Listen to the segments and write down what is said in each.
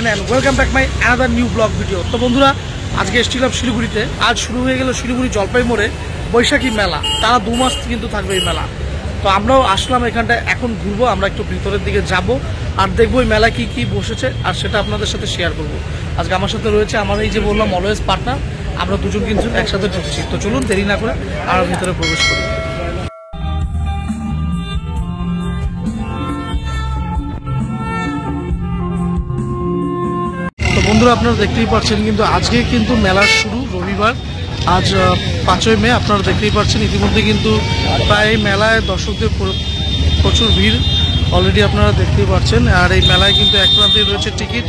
and welcome back my another new vlog video। তো বন্ধুরা আজকে এসেছিলাম শিলিগুড়িতে। আজ শুরু হয়ে গেল শিলিগুড়ি জলপাই মোড়ে বৈশাখী মেলা। টানা 2 মাস কিন্তু থাকবে এই মেলা। তো আমরাও আসলাম এখানটায়, এখন ঘুরবো, আমরা একটু ভিতরের দিকে যাব আর দেখবো এই মেলা কি কি বসেছে আর সেটা আপনাদের সাথে শেয়ার করব। আজকে আমার সাথে রয়েছে আমার এই যে বললাম অলওয়েজ পার্টনার, আমরা দুজন কিন্তু একসাথে ঢুকছি। তো চলুন দেরি না করে আর ভিতরে প্রবেশ করি। বন্ধুরা আপনারা দেখতেই পাচ্ছেন কিন্তু আজকে কিন্তু মেলার শুরু, রবিবার, আজ 5ই মে। আপনারা দেখতেই পাচ্ছেন ইতিমধ্যে কিন্তু প্রায় মেলায় দর্শকদের প্রচুর ভিড় অলরেডি আপনারা দেখতেই পাচ্ছেন। আর এই মেলায় কিন্তু এক প্রান্তেই রয়েছে টিকিট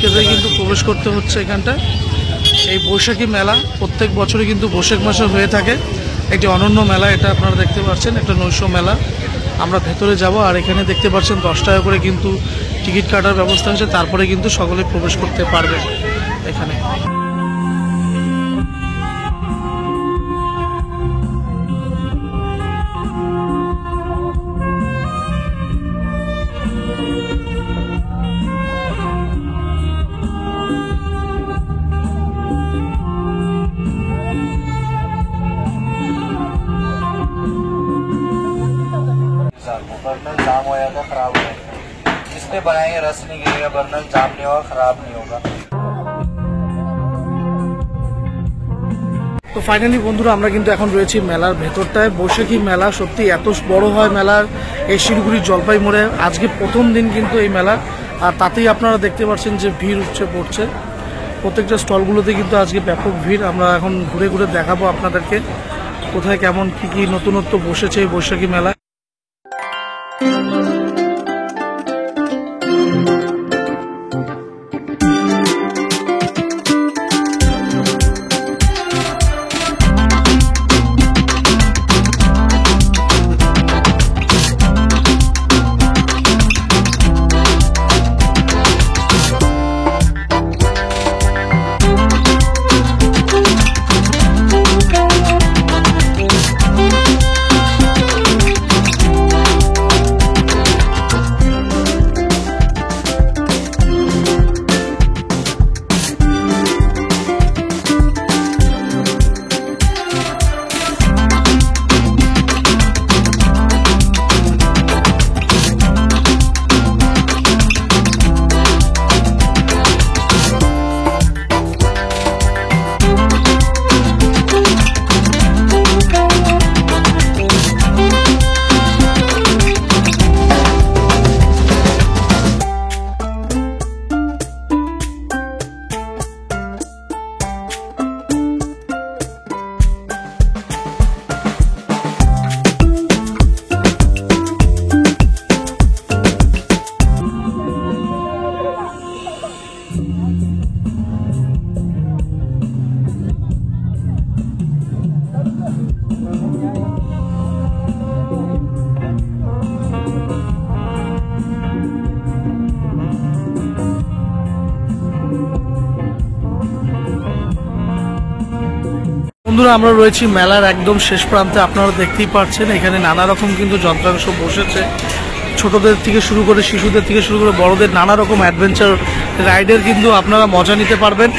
কেটে কিন্তু প্রবেশ করতে হচ্ছে এখানটা। এই বৈশাখী মেলা প্রত্যেক বছরই কিন্তু বৈশাখ মাসে হয়ে থাকে, একটি অনন্য মেলা এটা। আপনারা দেখতে পাচ্ছেন একটা নৈশ মেলা। আমরা ভেতরে যাব আর এখানে দেখতে পাচ্ছেন 10 টাকা করে কিন্তু টিকিট কাটার ব্যবস্থা হয়েছে, তারপরে কিন্তু সকলে প্রবেশ করতে পারবে এখানে। बर्नल जाम होया था, खराब हो गया। जिसपे बनाएंगे रस नहीं गिरेगा, बर्नल जाम नहीं होगा, खराब नहीं होगा। তো ফাইনালি বন্ধুরা আমরা কিন্তু এখন রয়েছি মেলার ভেতরটায়। বৈশাখী মেলা সত্যি এত বড় হয় মেলার এই শিলিগুড়ির জলপাই মোড়ে। আজকে প্রথম দিন কিন্তু এই মেলা, আর তাতেই আপনারা দেখতে পাচ্ছেন যে ভিড় উঠছে পড়ছে। প্রত্যেকটা স্টলগুলোতে কিন্তু আজকে ব্যাপক ভিড়। আমরা এখন ঘুরে ঘুরে দেখাবো আপনাদেরকে কোথায় কেমন কি নতুনত্ব বসেছে এই বৈশাখী মেলা। বন্ধুরা আমরা রয়েছি মেলার একদম শেষ প্রান্তে। আপনারা দেখতেই পাচ্ছেন এখানে নানা রকম কিন্তু যন্ত্রাংশ বসেছে, ছোটদের থেকে শুরু করে শিশুদের থেকে শুরু করে বড়দের নানা রকম অ্যাডভেঞ্চার রাইডের কিন্তু আপনারা মজা নিতে পারবেন।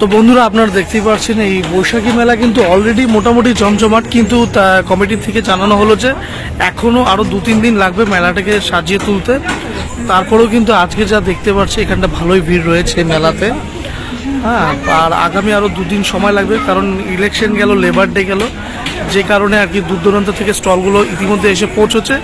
তো বন্ধুরা আপনারা দেখতেই পাচ্ছেন এই বৈশাখী মেলা কিন্তু অলরেডি মোটামুটি জমজমাট, কিন্তু কমিটি থেকে জানানো হলো যে এখনো আরো 2-3 দিন লাগবে মেলাটাকে সাজিয়ে তুলতে। তারপরেও কিন্তু আজকে যা দেখতে পাচ্ছি এখানটা ভালোই ভিড় রয়েছে মেলাতে। হ্যাঁ, আর আগামী আরো 2 দিন সময় লাগবে, কারণ ইলেকশন গেল, লেবার ডে গেল, যে কারণে আর কি দূর দূরান্ত থেকে স্টলগুলো ইতিমধ্যে এসে পৌঁছেছে।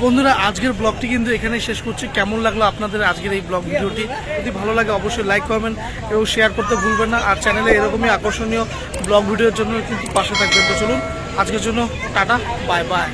বন্ধুরা আজকের ব্লগটি কিন্তু এখানেই শেষ করছি। কেমন লাগলো আপনাদের আজকের এই ব্লগ ভিডিওটি? যদি ভালো লাগে অবশ্যই লাইক করবেন এবং শেয়ার করতে ভুলবেন না। আর চ্যানেলে এরকমই আকর্ষণীয় ব্লগ ভিডিওর জন্য কিন্তু পাশে থাকবেন। তো চলুন আজকের জন্য টাটা, বাই বাই।